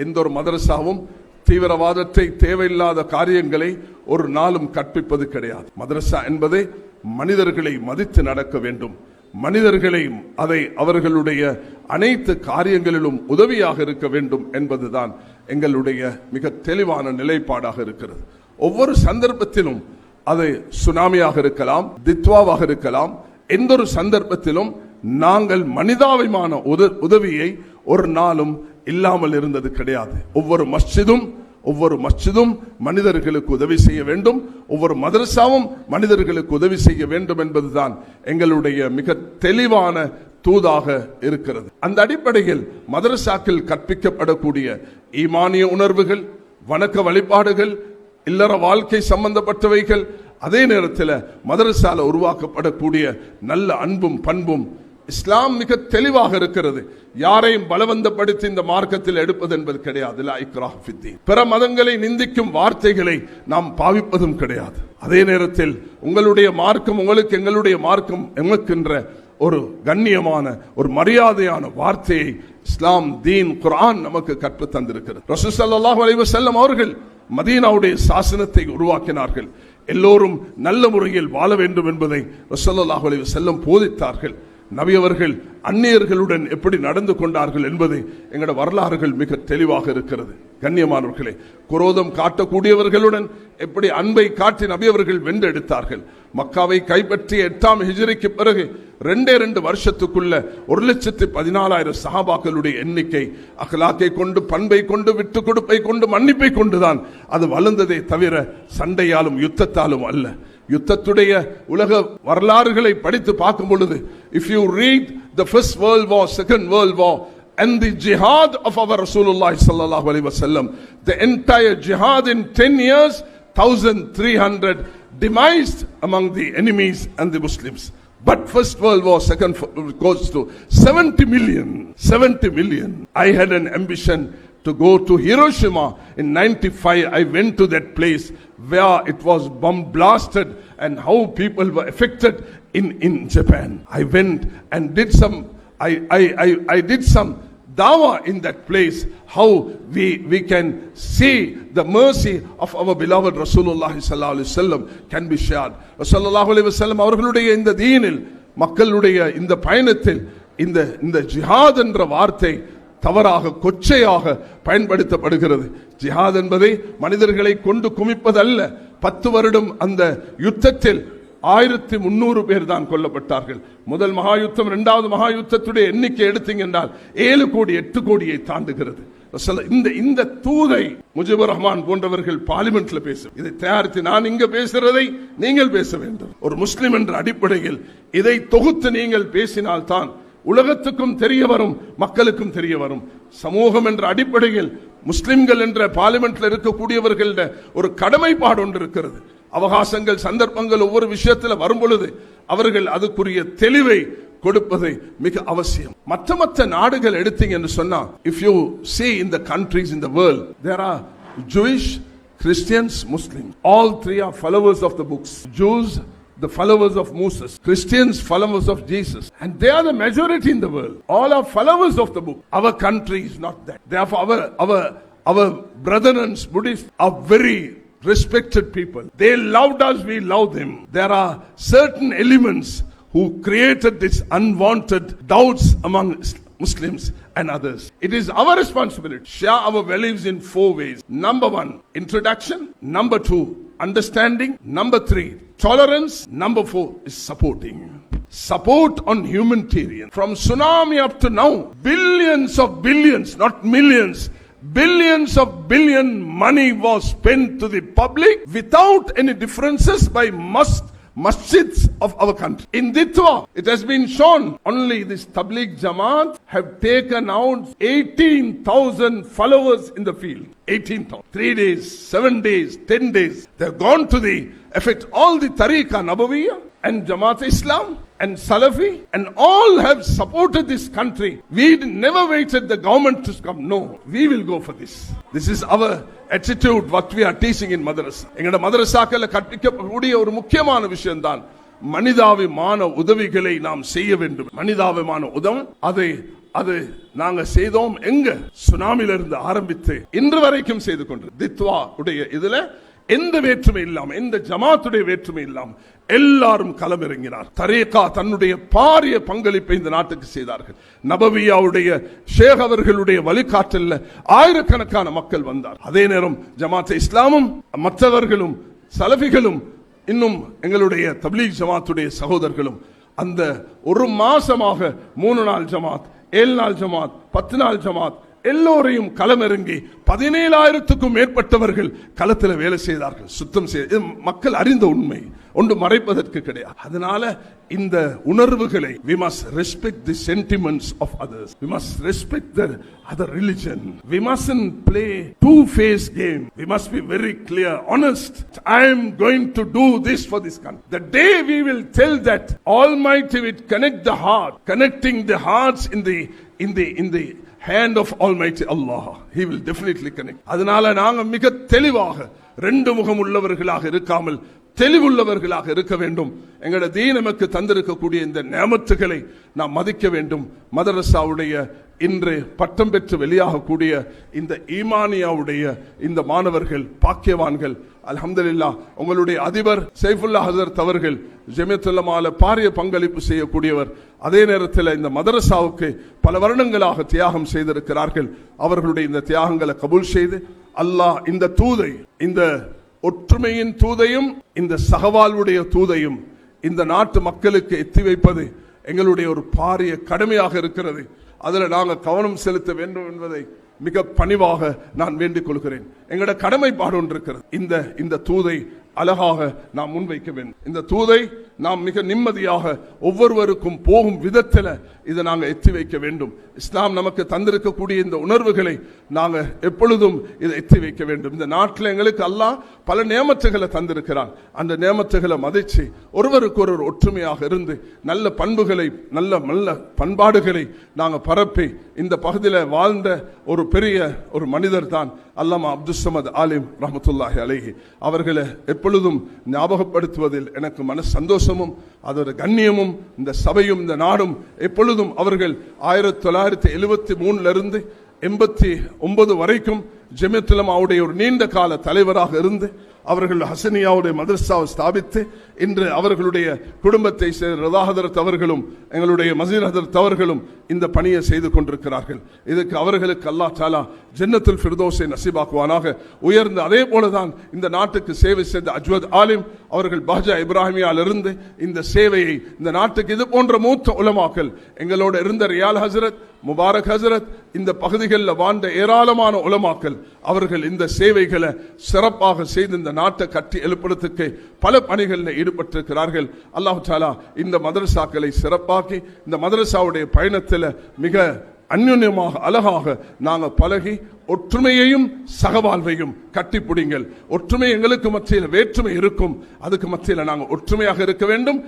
எந்த ஒரு மதரசாவும் தீவிரவாதத்தை, தேவையில்லாத காரியங்களை ஒரு நாளும் கற்பிப்பது கிடையாது. மதரசா என்பதை மனிதர்களை மதித்து நடக்க வேண்டும். மனிதர்களை அதை அவர்களுடைய அனைத்து காரியங்களிலும் உதவியாக இருக்க வேண்டும் என்பதுதான் எங்களுடைய மிக தெளிவான நிலைப்பாடாக இருக்கிறது. ஒவ்வொரு சந்தர்ப்பத்திலும் அது சுனாமியாக இருக்கலாம், தித்வாவாக இருக்கலாம், எந்த ஒரு சந்தர்ப்பத்திலும் நாங்கள் மனிதாபிமான உதவியை ஒரு நாளும் இல்லாமல் இருந்தது கிடையாது. ஒவ்வொரு மஸ்ஜிதும் மனிதர்களுக்கு உதவி செய்ய வேண்டும், ஒவ்வொரு மதரசாவும் மனிதர்களுக்கு உதவி செய்ய வேண்டும் என்பதுதான் எங்களுடைய மிக தெளிவான தூதாக இருக்கிறது. அந்த அடிப்படையில் மதரசாக்கள் கற்பிக்கப்படக்கூடிய ஈமானிய உணர்வுகள், வணக்க வழிபாடுகள், இல்லற வாழ்க்கை சம்பந்தப்பட்டவைகள், அதே நேரத்தில் மதரசால உருவாக்கப்படக்கூடிய நல்ல அன்பும் பண்பும் இஸ்லாம் மிக தெளிவாக இருக்கிறது. யாரையும் பலவந்தப்படுத்தி இந்த மார்க்கத்தில் எடுப்பது என்பது கிடையாது. பிற மதங்களை நிந்திக்கும் வார்த்தைகளை நாம் பாவிப்பதும் கிடையாது. அதே நேரத்தில் உங்களுடைய மார்க்கம் உங்களுக்கு, எங்களுடைய மார்க்கம் எமக்குன்ற ஒரு கண்ணியமான, ஒரு மரியாதையான வார்த்தையை இஸ்லாம், தீன், குர்ஆன் நமக்கு கற்று தந்திருக்கிறது. ரசூல் ஸல்லல்லாஹு அலைஹி வஸல்லம் அவர்கள் மதீனாவுடைய சாசனத்தை உருவாக்கினார்கள். எல்லோரும் நல்ல முறையில் வாழ வேண்டும் என்பதை ரசூல் ஸல்லல்லாஹு அலைஹி வஸல்லம் போதித்தார்கள். நபி அவர்கள் அந்நியர்களுடன் எப்படி நடந்து கொண்டார்கள் என்பதை எங்களோட வரலாறுகள் மிக தெளிவாக இருக்கிறது. கண்ணியமானவர்களே, குரோதம் காட்டக்கூடியவர்களுடன் எப்படி அன்பை காட்டி நபி அவர்கள் வென்றெடுத்தார்கள். மக்காவை கைப்பற்றிய 8ஆம் ஹிஜ்ரிக்கு பிறகு 2 வருஷத்துக்குள்ள 1,14,000 சஹாபாக்களுடைய எண்ணிக்கை அக்லாக்கை கொண்டு, பண்பை கொண்டு, விட்டு கொடுப்பை கொண்டு, மன்னிப்பை கொண்டுதான் அது வளர்ந்ததே தவிர சண்டையாலும் யுத்தத்தாலும் அல்ல. யுத்தத்துடைய உலக வரலாறுகளை படித்து பார்க்கும் பொழுது, if you read the first world war, second world war and the jihad of our Rasulullah sallallahu alaihi wasallam, the entire jihad in 10 years, 1,300 demised among the enemies and the Muslims. But first world war, second goes to 70 million. I had an ambition to go to Hiroshima in 95. I went to that place where it was bomb blasted and how people were affected in Japan. I went and did some dawah in that place, how we can see the mercy of our beloved Rasulullah sallallahu alaihi wasallam can be shared. Rasulullah alaihi wasallam அவர்களுடைய இந்த தீனில், மக்களுடைய இந்த பயணத்தில் இந்த ஜிஹாத் என்ற வார்த்தை தவறாக, கொச்சையாக பயன்படுத்தப்படுகிறது. ஜிஹாத் என்பதை மனிதர்களை கொண்டு குமிப்பதல்ல. 10 வருடம் அந்த யுத்தத்தில் 1300 பேர் தான் கொல்லப்பட்டார்கள். முதல் மகா யுத்தம், 2வது மகா யுத்தத்துடைய எண்ணிக்கை எடுத்தீங்க என்றால் 7 கோடி 8 கோடியை தாண்டுகிறது. இந்த தூதை முஜிபுர் ரஹ்மான் போன்றவர்கள் பார்லிமெண்ட்ல பேசும். இதை தயாரித்து நான் இங்க பேசுறதை நீங்கள் பேச வேண்டும். ஒரு முஸ்லிம் என்ற அடிப்படையில் இதை தொகுத்து நீங்கள் பேசினால் தான் உலகத்துக்கும் தெரிய வரும், மக்களுக்கும் தெரிய வரும். சமூகம் என்ற அடிப்படையில் முஸ்லிம்கள் என்ற பார்லிமெண்ட்ல இருக்கக்கூடியவர்கள் ஒரு கடமைப்பாடு ஒன்று இருக்கிறது. அவகாசங்கள், சந்தர்ப்பங்கள் ஒவ்வொரு விஷயத்தில் வரும் பொழுது அவர்கள் அதுக்குரிய தெளிவை கொடுப்பது மிக அவசியம். மற்ற நாடுகள் எடுத்தீங்க என்று சொன்னா, if you see in the countries in the world, there are Jewish, Christians, Muslims. All three are followers of the books. Jews, the followers of Moses, Christians, followers of Jesus, and they are the majority in the world. All are followers of the book. Our country is not that. Therefore our brethren Buddhists are very respected people. They loved us, we love them. There are certain elements who created this unwanted doubts among Muslims and others. It is our responsibility to share our values in 4 ways. Number 1, introduction. Number 2, understanding. Number 3, tolerance. Number 4 is supporting. Support on humanitarian. From tsunami up to now, billions of billions, not millions, billions of billion money was spent to the public without any differences by masjids of our country. In Ditwa, it has been shown only this Tabligh Jamaat have taken out 18,000 followers in the field. 18,000. 3 days, 7 days, 10 days. They have gone to the effect. All the Tariqa Nabawiyya and Jamaat Islam and Salafi and all have supported this country. We never waited the government to come. No, we will go for this. This is our attitude, what we are teaching in madrasa. எங்கட மதரசாக்கள் கற்பிக்கக்கூடிய ஒரு முக்கியமான விஷயம் தான் மனிதாபிமான உதவிகளை நாம் செய்ய வேண்டும். மனிதாபிமான உதவி, அதை அது நாங்க செய்தோம். எங்க சுனாமியிலிருந்து ஆரம்பித்து இன்று வரைக்கும் செய்து கொண்டு தித்வா உடைய இதுல எந்த வேற்றுமை இல்லாம, எந்த ஜமாத்துடைய வேற்றுமை இல்லாம எல்லாரும் களமிறங்கினார். தரீகா தன்னுடைய பாரிய பங்களிப்பை இந்த நாட்டுக்கு செய்தார்கள். நபவியாவுடைய ஷேக் அவர்களுடைய வழிகாட்டல்ல ஆயிரக்கணக்கான மக்கள் வந்தார். அதே நேரம் ஜமாத் இஸ்லாமும் மற்றவர்களும் சலபிகளும் இன்னும் எங்களுடைய தப்லீக் ஜமாத்துடைய சகோதரர்களும் அந்த ஒரு மாசமாக 3 நாள் ஜமாத், 7 நாள் ஜமாத், 10 நாள் ஜமாத் எல்லோரையும் களமிறங்கி 17,000க்கும் மேற்பட்டவர்கள் களத்தில் வேலை செய்தார்கள், சுத்தம் செய்ய. மக்கள் அறிந்த உண்மை, ஒன்று மறைப்பதற்கு கிடையாது. அதனால இந்த உணர்வுகளை we must respect the sentiments of others, we must respect the other religion, we mustn't play two-faced game, we must be very clear, honest. I am going to do this for this country. The day we will tell that Almighty will connect the heart, connecting the hearts in the hand of Almighty Allah, He will definitely connect. அதனால நாங்க மிக தெளிவாக ரெண்டு முகம் உள்ளவர்களாக இருக்காமல் தெளிவுள்ளவர்களாக இருக்க வேண்டும். எங்களுடைய தீன் நமக்கு தந்திருக்கக்கூடிய இந்த நியமத்துகளை நாம் மதிக்க வேண்டும். மதரசாவுடைய இன்று பட்டம் பெற்று வெளியாகக்கூடிய இந்த ஈமானியாவுடைய இந்த மாணவர்கள் பாக்கியவான்கள். அல்ஹம்துலில்லாஹ், உங்களுடைய அதிபர் சைஃபுல்லா ஹஸரத் அவர்கள் ஜமியத்துல் உலமால பாரிய பங்களிப்பு செய்யக்கூடியவர். அதே நேரத்தில் இந்த மதரசாவுக்கு பல வருடங்களாக தியாகம் செய்திருக்கிறார்கள். அவர்களுடைய இந்த தியாகங்களை கபூல் செய்து அல்லாஹ் இந்த தூதை, இந்த ஒற்றுமையின் தூதையும் இந்த சகவாழ்வுடைய தூதையும் இந்த நாட்டு மக்களுக்கு எத்தி வைப்பது எங்களுடைய ஒரு பாரிய கடமையாக இருக்கிறது. அதில் நாங்கள் கவனம் செலுத்த வேண்டும் என்பதை மிக பணிவாக நான் வேண்டிக் கொள்கிறேன். எங்களுடைய கடமைப்பாடு ஒன்று இருக்கிறது. இந்த தூதை அழகாக நாம் முன்வைக்க வேண்டும். இந்த தூதை நாம் மிக நிம்மதியாக ஒவ்வொருவருக்கும் போகும் விதத்தில் இதை நாங்கள் எத்தி வைக்க வேண்டும். இஸ்லாம் நமக்கு தந்திருக்கக்கூடிய இந்த உணர்வுகளை நாங்கள் எப்பொழுதும் இதை எத்தி வைக்க வேண்டும். இந்த நாட்டில் எங்களுக்கு அல்லாஹ் பல நியமத்துகளை தந்திருக்கிறான். அந்த நியமத்துகளை மதிச்சு ஒருவருக்கு ஒரு ஒற்றுமையாக இருந்து நல்ல பண்புகளை, நல்ல பண்பாடுகளை நாங்கள் பரப்பி இந்த பகுதியில் வாழ்ந்த ஒரு பெரிய ஒரு மனிதர் தான் அல்லாமா அப்துல் சமத் ஆலிம் ரஹ்மத்துல்லாஹி அலைஹி. அவர்களை எப்பொழுதும் ஞாபகப்படுத்துவதில் எனக்கு மன சந்தோஷமும் அதோட கண்ணியமும் இந்த சபையும் இந்த நாடும் எப்பொழுதும் அவர்கள் 1973 89 வரைக்கும் ஜமியத்துல் உலமாவுடைய ஒரு நீண்ட கால தலைவராக இருந்து அவர்கள் ஹசனியாவுடைய மதரசாவை ஸ்தாபித்து இன்று அவர்களுடைய குடும்பத்தை ரதா ஹதரத் அவர்களும் எங்களுடைய மசீர் ஹதரத் அவர்களும் இந்த பணியை செய்து கொண்டிருக்கிறார்கள். இதுக்கு அவர்களுக்கு அல்லாஹ் தஆலா ஜன்னத்துல் ஃபிர்தௌஸை நசீபாக்குவானாக. உயர்ந்து அதே போலதான் இந்த நாட்டுக்கு சேவை செய்த அஜ்வத் ஆலிம் அவர்கள் பாஜா இப்ராஹிமியாலிருந்து இந்த சேவையை இந்த நாட்டுக்கு இது போன்ற மூத்த உலமாக்கள் எங்களோட இருந்த ரியால் ஹசரத், முபாரக் ஹசரத், இந்த பகுதிகளில் வாழ்ந்த ஏராளமான உலமாக்கள் அவர்கள் இந்த சேவைகளை சிறப்பாக செய்து இந்த நாட்டை கட்டி எழுப்புறதுக்கு பல பணிகளில் ஈடுபட்டிருக்கிறார்கள். அல்லாஹ் தஆலா இந்த மதரசாக்களை சிறப்பாக்கி இந்த மதரசாவுடைய பயணத்தில் மிக அந்யுன்யமாக அழகாக நாங்கள் பழகி ஒற்றுமையையும் சகவாழ்வையும் கட்டிப்பிடிங்கள். ஒற்றுமை எங்களுக்கு மத்தியில் வேற்றுமை இருக்கும், அதுக்கு மத்தியில் நாங்கள் ஒற்றுமையாக இருக்க வேண்டும்.